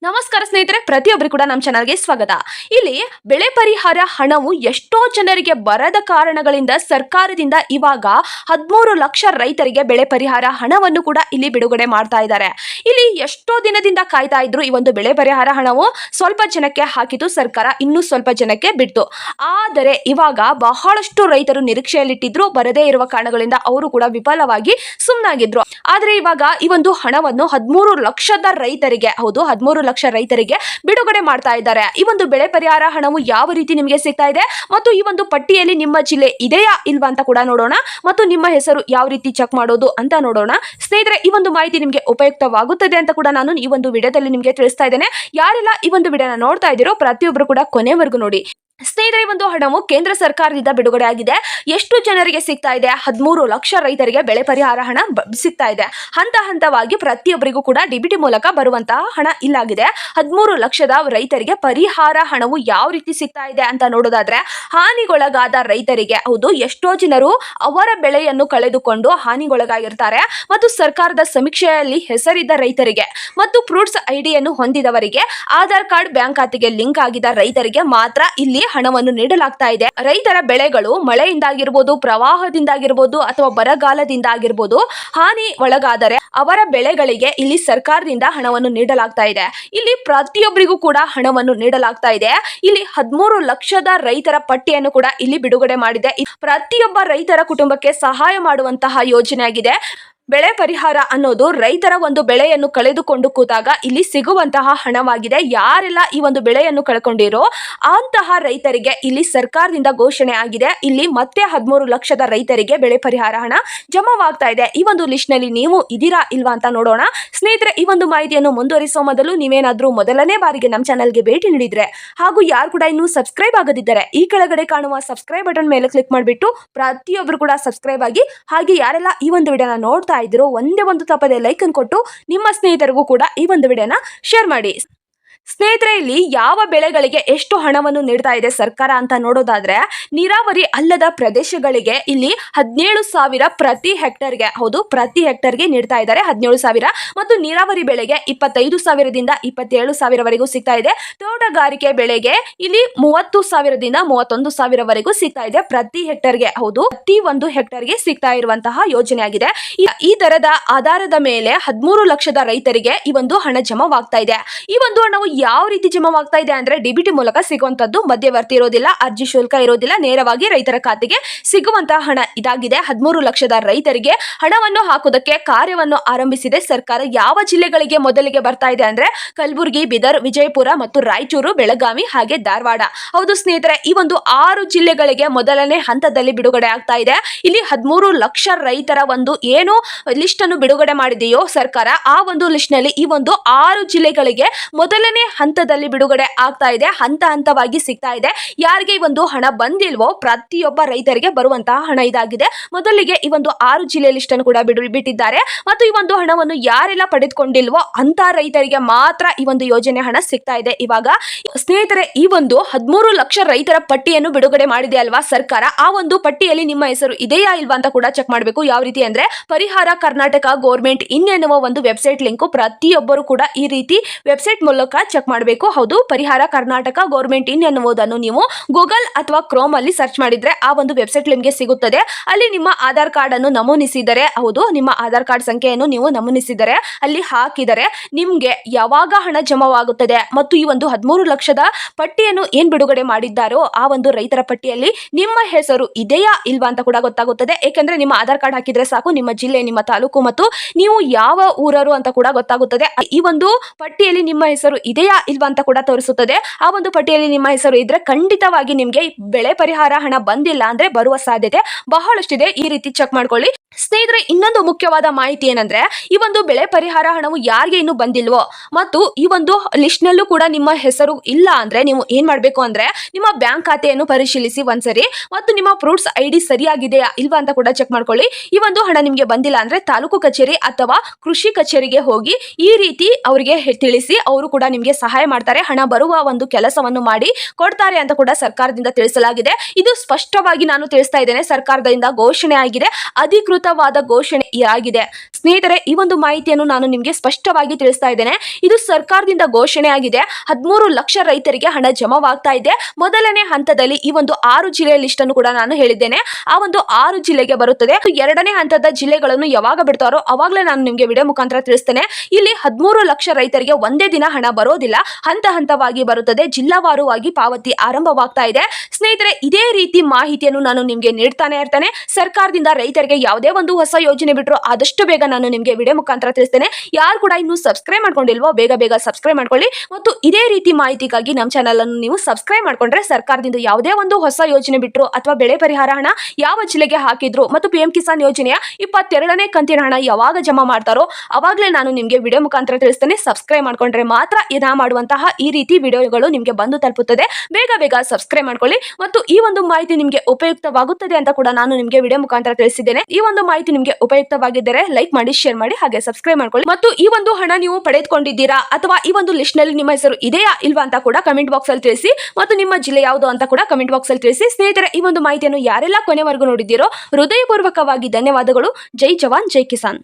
ನಮಸ್ಕಾರ ಸ್ನೇಹಿತರೆ, ಪ್ರತಿಯೊಬ್ಬರು ಕೂಡ ನಮ್ಮ ಚಾನಲ್ಗೆ ಸ್ವಾಗತ. ಇಲ್ಲಿ ಬೆಳೆ ಪರಿಹಾರ ಹಣವು ಎಷ್ಟೋ ಜನರಿಗೆ ಬರದ ಕಾರಣಗಳಿಂದ ಸರ್ಕಾರದಿಂದ ಇವಾಗ 13 ಲಕ್ಷ ರೈತರಿಗೆ ಬೆಳೆ ಪರಿಹಾರ ಹಣವನ್ನು ಕೂಡ ಇಲ್ಲಿ ಬಿಡುಗಡೆ ಮಾಡ್ತಾ ಇದ್ದಾರೆ. ಇಲ್ಲಿ ಎಷ್ಟೋ ದಿನದಿಂದ ಕಾಯ್ತಾ ಇದ್ರು. ಈ ಒಂದು ಬೆಳೆ ಪರಿಹಾರ ಹಣವು ಸ್ವಲ್ಪ ಜನಕ್ಕೆ ಹಾಕಿತು ಸರ್ಕಾರ, ಇನ್ನೂ ಸ್ವಲ್ಪ ಜನಕ್ಕೆ ಬಿಡ್ತು. ಆದರೆ ಇವಾಗ ಬಹಳಷ್ಟು ರೈತರು ನಿರೀಕ್ಷೆಯಲ್ಲಿಟ್ಟಿದ್ರು. ಬರದೇ ಇರುವ ಕಾರಣಗಳಿಂದ ಅವರು ಕೂಡ ವಿಫಲವಾಗಿ ಸುಮ್ಮನಾಗಿದ್ರು. ಆದ್ರೆ ಇವಾಗ ಈ ಒಂದು ಹಣವನ್ನು 13 ಲಕ್ಷದ ರೈತರಿಗೆ, ಹೌದು 13 ಲಕ್ಷ ರೈತರಿಗೆ ಬಿಡುಗಡೆ ಮಾಡ್ತಾ ಇದ್ದಾರೆ. ಈ ಒಂದು ಬೆಳೆ ಪರಿಹಾರ ಹಣವು ಯಾವ ರೀತಿ ನಿಮಗೆ ಸಿಗ್ತಾ ಇದೆ ಮತ್ತು ಈ ಒಂದು ಪಟ್ಟಿಯಲ್ಲಿ ನಿಮ್ಮ ಜಿಲ್ಲೆ ಇದೆಯಾ ಇಲ್ವಾ ಅಂತ ಕೂಡ ನೋಡೋಣ. ಮತ್ತು ನಿಮ್ಮ ಹೆಸರು ಯಾವ ರೀತಿ ಚೆಕ್ ಮಾಡೋದು ಅಂತ ನೋಡೋಣ. ಸ್ನೇಹಿತರೆ, ಈ ಒಂದು ಮಾಹಿತಿ ನಿಮಗೆ ಉಪಯುಕ್ತವಾಗುತ್ತದೆ ಅಂತ ಕೂಡ ನಾನು ಈ ಒಂದು ವಿಡಿಯೋದಲ್ಲಿ ನಿಮಗೆ ತಿಳಿಸ್ತಾ ಇದ್ದೇನೆ. ಯಾರೆಲ್ಲ ಈ ಒಂದು ವಿಡಿಯೋನ ನೋಡ್ತಾ ಇದ್ದೀರೋ ಪ್ರತಿಯೊಬ್ಬರು ಕೂಡ ಕೊನೆವರೆಗೂ ನೋಡಿ. ಸ್ನೇಹಿತರೆ, ಈ ಒಂದು ಹಣವು ಕೇಂದ್ರ ಸರ್ಕಾರದಿಂದ ಬಿಡುಗಡೆ ಆಗಿದೆ. ಎಷ್ಟು ಜನರಿಗೆ ಸಿಗ್ತಾ ಇದೆ? 13 ಲಕ್ಷ ರೈತರಿಗೆ ಬೆಳೆ ಪರಿಹಾರ ಹಣ ಸಿಗ್ತಾ ಇದೆ. ಹಂತ ಹಂತವಾಗಿ ಪ್ರತಿಯೊಬ್ಬರಿಗೂ ಕೂಡ ಡಿಬಿಟಿ ಮೂಲಕ ಬರುವಂತಹ ಹಣ ಇಲ್ಲಾಗಿದೆ. 13 ಲಕ್ಷದ ರೈತರಿಗೆ ಪರಿಹಾರ ಹಣವು ಯಾವ ರೀತಿ ಸಿಗ್ತಾ ಇದೆ ಅಂತ ನೋಡೋದಾದ್ರೆ, ಹಾನಿಗೊಳಗಾದ ರೈತರಿಗೆ, ಹೌದು ಎಷ್ಟೋ ಜನರು ಅವರ ಬೆಳೆಯನ್ನು ಕಳೆದುಕೊಂಡು ಹಾನಿಗೊಳಗಾಗಿರ್ತಾರೆ ಮತ್ತು ಸರ್ಕಾರದ ಸಮೀಕ್ಷೆಯಲ್ಲಿ ಹೆಸರಿದ್ದ ರೈತರಿಗೆ ಮತ್ತು ಫ್ರೂಟ್ಸ್ ಐಡಿಯನ್ನು ಹೊಂದಿದವರಿಗೆ, ಆಧಾರ್ ಕಾರ್ಡ್ ಬ್ಯಾಂಕ್ ಖಾತೆಗೆ ಲಿಂಕ್ ಆಗಿದ್ದ ರೈತರಿಗೆ ಮಾತ್ರ ಇಲ್ಲಿ ಹಣವನ್ನು ನೀಡಲಾಗ್ತಾ ಇದೆ. ರೈತರ ಬೆಳೆಗಳು ಮಳೆಯಿಂದಾಗಿರ್ಬೋದು, ಪ್ರವಾಹದಿಂದಾಗಿರ್ಬೋದು ಅಥವಾ ಬರಗಾಲದಿಂದಾಗಿರ್ಬೋದು ಹಾನಿ ಒಳಗಾದರೆ ಅವರ ಬೆಳೆಗಳಿಗೆ ಇಲ್ಲಿ ಸರ್ಕಾರದಿಂದ ಹಣವನ್ನು ನೀಡಲಾಗ್ತಾ ಇದೆ. ಇಲ್ಲಿ ಪ್ರತಿಯೊಬ್ಬರಿಗೂ ಕೂಡ ಹಣವನ್ನು ನೀಡಲಾಗ್ತಾ ಇದೆ. ಇಲ್ಲಿ 13 ಲಕ್ಷದ ರೈತರ ಪಟ್ಟಿಯನ್ನು ಕೂಡ ಇಲ್ಲಿ ಬಿಡುಗಡೆ ಮಾಡಿದೆ. ಪ್ರತಿಯೊಬ್ಬ ರೈತರ ಕುಟುಂಬಕ್ಕೆ ಸಹಾಯ ಮಾಡುವಂತಹ ಯೋಜನೆ ಆಗಿದೆ. ಬೆಳೆ ಪರಿಹಾರ ಅನ್ನೋದು ರೈತರ ಒಂದು ಬೆಳೆಯನ್ನು ಕಳೆದುಕೊಂಡು ಕೂತಾಗ ಇಲ್ಲಿ ಸಿಗುವಂತಹ ಹಣವಾಗಿದೆ. ಯಾರೆಲ್ಲ ಈ ಒಂದು ಬೆಳೆಯನ್ನು ಕಳ್ಕೊಂಡಿರೋ ಅಂತಹ ರೈತರಿಗೆ ಇಲ್ಲಿ ಸರ್ಕಾರದಿಂದ ಘೋಷಣೆ ಆಗಿದೆ. ಇಲ್ಲಿ ಮತ್ತೆ 13 ಲಕ್ಷದ ರೈತರಿಗೆ ಬೆಳೆ ಪರಿಹಾರ ಹಣ ಜಮಾವಾಗ್ತಾ ಇದೆ. ಈ ಒಂದು ಲಿಸ್ಟ್ ನಲ್ಲಿ ನೀವು ಇದೀರಾ ಇಲ್ವಾ ಅಂತ ನೋಡೋಣ. ಸ್ನೇಹಿತರೆ, ಈ ಒಂದು ಮಾಹಿತಿಯನ್ನು ಮುಂದುವರಿಸುವ ಮೊದಲು ನೀವೇನಾದ್ರೂ ಮೊದಲನೇ ಬಾರಿಗೆ ನಮ್ಮ ಚಾನಲ್ಗೆ ಭೇಟಿ ನೀಡಿದ್ರೆ ಹಾಗೂ ಯಾರು ಕೂಡ ಇನ್ನೂ ಸಬ್ಸ್ಕ್ರೈಬ್ ಆಗದಿದ್ದರೆ ಈ ಕೆಳಗಡೆ ಕಾಣುವ ಸಬ್ಸ್ಕ್ರೈಬ್ ಬಟನ್ ಮೇಲೆ ಕ್ಲಿಕ್ ಮಾಡಿಬಿಟ್ಟು ಪ್ರತಿಯೊಬ್ಬರು ಕೂಡ ಸಬ್ಸ್ಕ್ರೈಬ್ ಆಗಿ, ಹಾಗೆ ಯಾರೆಲ್ಲ ಈ ಒಂದು ವಿಡಿಯೋನ ನೋಡ್ತಾ ಇದ್ರು ಒಂದೇ ಒಂದು ತಪ್ಪದೆ ಲೈಕ್ ಅನ್ನು ಕೊಟ್ಟು ನಿಮ್ಮ ಸ್ನೇಹಿತರಿಗೂ ಕೂಡ ಈ ಒಂದು ವಿಡಿಯೋನ ಶೇರ್ ಮಾಡಿ. ಸ್ನೇಹಿತರೆ, ಇಲ್ಲಿ ಯಾವ ಬೆಳೆಗಳಿಗೆ ಎಷ್ಟು ಹಣವನ್ನು ನೀಡ್ತಾ ಇದೆ ಸರ್ಕಾರ ಅಂತ ನೋಡೋದಾದ್ರೆ, ನೀರಾವರಿ ಅಲ್ಲದ ಪ್ರದೇಶಗಳಿಗೆ ಇಲ್ಲಿ 17,000 ಪ್ರತಿ ಹೆಕ್ಟರ್ಗೆ, ಹೌದು ಪ್ರತಿ ಹೆಕ್ಟರ್ಗೆ ನೀಡ್ತಾ ಇದ್ದಾರೆ 17,000. ಮತ್ತು ನೀರಾವರಿ ಬೆಳೆಗೆ 25,000ದಿಂದ 27,000ವರೆಗೂ ಸಿಗ್ತಾ ಇದೆ. ತೋಟಗಾರಿಕೆ ಬೆಳೆಗೆ ಇಲ್ಲಿ 30,000ದಿಂದ 31,000ವರೆಗೂ ಸಿಗ್ತಾ ಇದೆ ಪ್ರತಿ ಹೆಕ್ಟರ್ಗೆ, ಹೌದು ಪ್ರತಿ ಒಂದು ಹೆಕ್ಟರ್ಗೆ ಸಿಗ್ತಾ ಇರುವಂತಹ ಯೋಜನೆ ಆಗಿದೆ. ಈ ದರದ ಆಧಾರದ ಮೇಲೆ 13 ಲಕ್ಷದ ರೈತರಿಗೆ ಈ ಒಂದು ಹಣ ಜಮಾವಾಗ್ತಾ ಇದೆ. ಈ ಒಂದು ಹಣವು ಯಾವ ರೀತಿ ಜಮಾವಾಗ್ತಾ ಇದೆ ಅಂದ್ರೆ, ಡಿಬಿಟಿ ಮೂಲಕ ಸಿಗುವಂತದ್ದು, ಮಧ್ಯವರ್ತಿ ಇರೋದಿಲ್ಲ, ಅರ್ಜಿ ಶುಲ್ಕ ಇರೋದಿಲ್ಲ, ನೇರವಾಗಿ ರೈತರ ಖಾತೆಗೆ ಸಿಗುವಂತಹ ಹಣ ಇದಾಗಿದೆ. 13 ಲಕ್ಷದ ರೈತರಿಗೆ ಹಣವನ್ನು ಹಾಕುವುದಕ್ಕೆ ಕಾರ್ಯವನ್ನು ಆರಂಭಿಸಿದೆ ಸರ್ಕಾರ. ಯಾವ ಜಿಲ್ಲೆಗಳಿಗೆ ಮೊದಲಿಗೆ ಬರ್ತಾ ಇದೆ ಅಂದ್ರೆ, ಕಲಬುರಗಿ, ಬೀದರ್, ವಿಜಯಪುರ ಮತ್ತು ರಾಯಚೂರು, ಬೆಳಗಾವಿ ಹಾಗೆ ಧಾರವಾಡ. ಹೌದು ಸ್ನೇಹಿತರೆ, ಈ ಒಂದು 6 ಜಿಲ್ಲೆಗಳಿಗೆ ಮೊದಲನೇ ಹಂತದಲ್ಲಿ ಬಿಡುಗಡೆ ಆಗ್ತಾ ಇದೆ. ಇಲ್ಲಿ 13 ಲಕ್ಷ ರೈತರ ಒಂದು ಏನು ಲಿಸ್ಟ್ ಅನ್ನು ಬಿಡುಗಡೆ ಮಾಡಿದೆಯೋ ಸರ್ಕಾರ, ಆ ಒಂದು ಲಿಸ್ಟ್ ನಲ್ಲಿ ಈ ಒಂದು 6 ಜಿಲ್ಲೆಗಳಿಗೆ ಮೊದಲನೇ ಹಂತದಲ್ಲಿ ಬಿಡುಗಡೆ ಆಗ್ತಾ ಇದೆ. ಹಂತ ಹಂತವಾಗಿ ಸಿಗ್ತಾ ಇದೆ. ಯಾರಿಗೆ ಈ ಒಂದು ಹಣ ಬಂದಿಲ್ವೋ ಪ್ರತಿಯೊಬ್ಬ ರೈತರಿಗೆ ಬರುವಂತಹ ಹಣ ಇದಾಗಿದೆ. ಮೊದಲಿಗೆ ಈ ಒಂದು 6 ಜಿಲ್ಲೆ ಲಿಸ್ಟ್ ಅನ್ನು ಕೂಡ ಬಿಟ್ಟಿದ್ದಾರೆ. ಮತ್ತು ಈ ಒಂದು ಹಣವನ್ನು ಯಾರೆಲ್ಲ ಪಡೆದುಕೊಂಡಿಲ್ವೋ ಅಂತ ರೈತರಿಗೆ ಮಾತ್ರ ಈ ಒಂದು ಯೋಜನೆ ಹಣ ಸಿಗ್ತಾ ಇದೆ ಇವಾಗ. ಸ್ನೇಹಿತರೆ, ಈ ಒಂದು 13 ಲಕ್ಷ ರೈತರ ಪಟ್ಟಿಯನ್ನು ಬಿಡುಗಡೆ ಮಾಡಿದೆ ಅಲ್ವಾ ಸರ್ಕಾರ, ಆ ಒಂದು ಪಟ್ಟಿಯಲ್ಲಿ ನಿಮ್ಮ ಹೆಸರು ಇದೆಯಾ ಇಲ್ವಾ ಅಂತ ಕೂಡ ಚೆಕ್ ಮಾಡಬೇಕು. ಯಾವ ರೀತಿ ಅಂದ್ರೆ, ಪರಿಹಾರ ಕರ್ನಾಟಕ ಗೌರ್ಮೆಂಟ್ ಇನ್ ಎನ್ನುವ ಒಂದು ವೆಬ್ಸೈಟ್ ಲಿಂಕ್ ಪ್ರತಿಯೊಬ್ಬರು ಕೂಡ ಈ ರೀತಿ ವೆಬ್ಸೈಟ್ ಮೂಲಕ ಚೆಕ್ ಮಾಡಬೇಕು. ಹೌದು, ಪರಿಹಾರ ಕರ್ನಾಟಕ ಗೌರ್ಮೆಂಟ್ ಇನ್ ಎನ್ನುವುದನ್ನು ನೀವು ಗೂಗಲ್ ಅಥವಾ ಕ್ರೋಮ್ ಅಲ್ಲಿ ಸರ್ಚ್ ಮಾಡಿದ್ರೆ ಆ ಒಂದು ವೆಬ್ಸೈಟ್ ನಿಮಗೆ ಸಿಗುತ್ತದೆ. ಅಲ್ಲಿ ನಿಮ್ಮ ಆಧಾರ್ ಕಾರ್ಡ್ ಅನ್ನು ನಮೂನಿಸಿದರೆ, ಹೌದು ನಿಮ್ಮ ಆಧಾರ್ ಕಾರ್ಡ್ ಸಂಖ್ಯೆಯನ್ನು ನೀವು ನಮೂನಿಸಿದರೆ ಅಲ್ಲಿ ಹಾಕಿದರೆ ನಿಮ್ಗೆ ಯಾವಾಗ ಹಣ ಜಮಾವಾಗುತ್ತದೆ ಮತ್ತು ಈ ಒಂದು 13 ಲಕ್ಷದ ಪಟ್ಟಿಯನ್ನು ಏನ್ ಬಿಡುಗಡೆ ಮಾಡಿದ್ದಾರೋ ಆ ಒಂದು ರೈತರ ಪಟ್ಟಿಯಲ್ಲಿ ನಿಮ್ಮ ಹೆಸರು ಇದೆಯಾ ಇಲ್ವಾ ಅಂತ ಕೂಡ ಗೊತ್ತಾಗುತ್ತದೆ. ಏಕೆಂದ್ರೆ ನಿಮ್ಮ ಆಧಾರ್ ಕಾರ್ಡ್ ಹಾಕಿದ್ರೆ ಸಾಕು, ನಿಮ್ಮ ಜಿಲ್ಲೆ, ನಿಮ್ಮ ತಾಲೂಕು ಮತ್ತು ನೀವು ಯಾವ ಊರರು ಅಂತ ಕೂಡ ಗೊತ್ತಾಗುತ್ತದೆ. ಈ ಒಂದು ಪಟ್ಟಿಯಲ್ಲಿ ನಿಮ್ಮ ಹೆಸರು ಇದೆಯಾ ಇಲ್ವಾ ಅಂತ ಕೂಡ ತೋರಿಸುತ್ತದೆ. ಆ ಒಂದು ಪಟ್ಟಿಯಲ್ಲಿ ನಿಮ್ಮ ಹೆಸರು ಇದ್ರೆ ಖಂಡಿತವಾಗಿ ನಿಮ್ಗೆ ಬೆಳೆ ಪರಿಹಾರ ಹಣ ಬಂದಿಲ್ಲ ಅಂದ್ರೆ ಬರುವ ಸಾಧ್ಯತೆ ಬಹಳಷ್ಟಿದೆ. ಈ ರೀತಿ ಚೆಕ್ ಮಾಡ್ಕೊಳ್ಳಿ. ಸ್ನೇಹಿತರೆ, ಇನ್ನೊಂದು ಮುಖ್ಯವಾದ ಮಾಹಿತಿ ಏನಂದ್ರೆ, ಈ ಒಂದು ಬೆಳೆ ಪರಿಹಾರ ಹಣವು ಯಾರಿಗೆ ಇನ್ನು ಬಂದಿಲ್ವೋ ಮತ್ತು ಈ ಒಂದು ಲಿಸ್ಟ್ ನಲ್ಲೂ ಕೂಡ ನಿಮ್ಮ ಹೆಸರು ಇಲ್ಲ ಅಂದ್ರೆ ನೀವು ಏನ್ ಮಾಡ್ಬೇಕು ಅಂದ್ರೆ, ನಿಮ್ಮ ಬ್ಯಾಂಕ್ ಖಾತೆಯನ್ನು ಪರಿಶೀಲಿಸಿ ಒಂದ್ಸರಿ ಮತ್ತು ನಿಮ್ಮ ಫ್ರೂಟ್ಸ್ ಐಡಿ ಸರಿಯಾಗಿದೆಯಾ ಇಲ್ವಾ ಅಂತ ಕೂಡ ಚೆಕ್ ಮಾಡ್ಕೊಳ್ಳಿ. ಈ ಒಂದು ಹಣ ನಿಮ್ಗೆ ಬಂದಿಲ್ಲ ಅಂದ್ರೆ ತಾಲೂಕು ಕಚೇರಿ ಅಥವಾ ಕೃಷಿ ಕಚೇರಿಗೆ ಹೋಗಿ ಈ ರೀತಿ ಅವರಿಗೆ ತಿಳಿಸಿ ಅವರು ಕೂಡ ನಿಮ್ಗೆ ನಿಮಗೆ ಸಹಾಯ ಮಾಡ್ತಾರೆ, ಹಣ ಬರುವ ಒಂದು ಕೆಲಸವನ್ನು ಮಾಡಿ ಕೊಡ್ತಾರೆ ಅಂತ ಕೂಡ ಸರ್ಕಾರದಿಂದ ತಿಳಿಸಲಾಗಿದೆ. ಇದು ಸ್ಪಷ್ಟವಾಗಿ ನಾನು ತಿಳಿಸ್ತಾ ಇದ್ದೇನೆ, ಸರ್ಕಾರದಿಂದ ಘೋಷಣೆ ಆಗಿದೆ, ಅಧಿಕೃತವಾದ ಘೋಷಣೆ ಆಗಿದೆ. ಸ್ನೇಹಿತರೆ, ಈ ಒಂದು ಮಾಹಿತಿಯನ್ನು ನಾನು ನಿಮಗೆ ಸ್ಪಷ್ಟವಾಗಿ ತಿಳಿಸ್ತಾ ಇದ್ದೇನೆ. ಇದು ಸರ್ಕಾರದಿಂದ ಘೋಷಣೆ ಆಗಿದೆ. 13 ಲಕ್ಷ ರೈತರಿಗೆ ಹಣ ಜಮಾವಾಗ್ತಾ ಇದೆ. ಮೊದಲನೇ ಹಂತದಲ್ಲಿ ಈ ಒಂದು 6 ಜಿಲ್ಲೆಯ ಲಿಸ್ಟ್ ಅನ್ನು ಕೂಡ ನಾನು ಹೇಳಿದ್ದೇನೆ. ಆ ಒಂದು 6 ಜಿಲ್ಲೆಗೆ ಬರುತ್ತದೆ. ಎರಡನೇ ಹಂತದ ಜಿಲ್ಲೆಗಳನ್ನು ಯಾವಾಗ ಬಿಡ್ತಾರೋ ಅವಾಗಲೇ ನಾನು ನಿಮಗೆ ವಿಡಿಯೋ ಮುಖಾಂತರ ತಿಳಿಸ್ತೇನೆ. ಇಲ್ಲಿ 13 ಲಕ್ಷ ರೈತರಿಗೆ ಒಂದೇ ದಿನ ಹಣ ಬರೋದಿಲ್ಲ, ಹಂತ ಹಂತವಾಗಿ ಬರುತ್ತದೆ. ಜಿಲ್ಲಾವಾರುವಾಗಿ ಪಾವತಿ ಆರಂಭವಾಗ್ತಾ ಇದೆ. ಸ್ನೇಹಿತರೆ, ಇದೇ ರೀತಿ ಮಾಹಿತಿಯನ್ನು ನಾನು ನಿಮಗೆ ನೀಡ್ತಾನೆ ಇರ್ತೇನೆ. ಸರ್ಕಾರದಿಂದ ರೈತರಿಗೆ ಯಾವುದೇ ಒಂದು ಹೊಸ ಯೋಜನೆ ಬಿಟ್ಟರು ಆದಷ್ಟು ಬೇಗ ನಾನು ನಿಮಗೆ ವಿಡಿಯೋ ಮುಖಾಂತರ ತಿಳಿಸ್ತೇನೆ. ಯಾರು ಕೂಡ ಇನ್ನೂ ಸಬ್ಸ್ಕ್ರೈಬ್ ಮಾಡ್ಕೊಂಡಿಲ್ವೋ ಬೇಗ ಸಬ್ಸ್ಕ್ರೈಬ್ ಮಾಡ್ಕೊಳ್ಳಿ. ಮತ್ತು ಇದೇ ರೀತಿ ಮಾಹಿತಿಗಾಗಿ ನಮ್ಮ ಚಾನಲ್ ಅನ್ನು ನೀವು ಸಬ್ಸ್ಕ್ರೈಬ್ ಮಾಡ್ಕೊಂಡ್ರೆ ಸರ್ಕಾರದಿಂದ ಯಾವುದೇ ಒಂದು ಹೊಸ ಯೋಜನೆ ಬಿಟ್ಟರು ಅಥವಾ ಬೆಳೆ ಪರಿಹಾರ ಹಣ ಯಾವ ಜಿಲ್ಲೆಗೆ ಹಾಕಿದ್ರು ಮತ್ತು PM ಕಿಸಾನ್ ಯೋಜನೆಯ 22ನೇ ಕಂತಿನ ಹಣ ಯಾವಾಗ ಜಮಾ ಮಾಡ್ತಾರೋ ಅವಾಗಲೇ ನಾನು ನಿಮಗೆ ವಿಡಿಯೋ ಮುಖಾಂತರ ತಿಳಿಸ್ತೇನೆ. ಸಬ್ಸ್ಕ್ರೈಬ್ ಮಾಡ್ಕೊಂಡ್ರೆ ಮಾತ್ರ ನಾ ಮಾಡುವಂತಹ ಈ ರೀತಿ ವಿಡಿಯೋಗಳು ನಿಮಗೆ ಬಂದು ತಲುಪುತ್ತದೆ. ಬೇಗ ಸಬ್ಸ್ಕ್ರೈಬ್ ಮಾಡ್ಕೊಳ್ಳಿ. ಮತ್ತು ಈ ಒಂದು ಮಾಹಿತಿ ನಿಮಗೆ ಉಪಯುಕ್ತವಾಗುತ್ತದೆ ಅಂತ ಕೂಡ ನಾನು ನಿಮಗೆ ವಿಡಿಯೋ ಮುಖಾಂತರ ತಿಳಿಸಿದ್ದೇನೆ. ಈ ಒಂದು ಮಾಹಿತಿ ನಿಮಗೆ ಉಪಯುಕ್ತವಾಗಿದ್ದರೆ ಲೈಕ್ ಮಾಡಿ, ಶೇರ್ ಮಾಡಿ, ಹಾಗೆ ಸಬ್ಸ್ಕ್ರೈಬ್ ಮಾಡ್ಕೊಳ್ಳಿ. ಮತ್ತು ಈ ಒಂದು ಹಣ ನೀವು ಪಡೆದುಕೊಂಡಿದ್ದೀರಾ ಅಥವಾ ಈ ಒಂದು ಲಿಸ್ಟ್ ನಲ್ಲಿ ನಿಮ್ಮ ಹೆಸರು ಇದೆಯಾ ಇಲ್ವಾ ಅಂತ ಕೂಡ ಕಮೆಂಟ್ ಬಾಕ್ಸ್ ಅಲ್ಲಿ ತಿಳಿಸಿ. ಮತ್ತು ನಿಮ್ಮ ಜಿಲ್ಲೆ ಯಾವುದು ಅಂತ ಕೂಡ ಕಮೆಂಟ್ ಬಾಕ್ಸ್ ಅಲ್ಲಿ ತಿಳಿಸಿ. ಸ್ನೇಹಿತರೆ, ಈ ಒಂದು ಮಾಹಿತಿಯನ್ನು ಯಾರೆಲ್ಲ ಕೊನೆವರೆಗೂ ನೋಡಿದ್ದೀರೋ ಹೃದಯಪೂರ್ವಕವಾಗಿ ಧನ್ಯವಾದಗಳು. ಜೈ ಜವಾನ್ ಜೈ ಕಿಸಾನ್.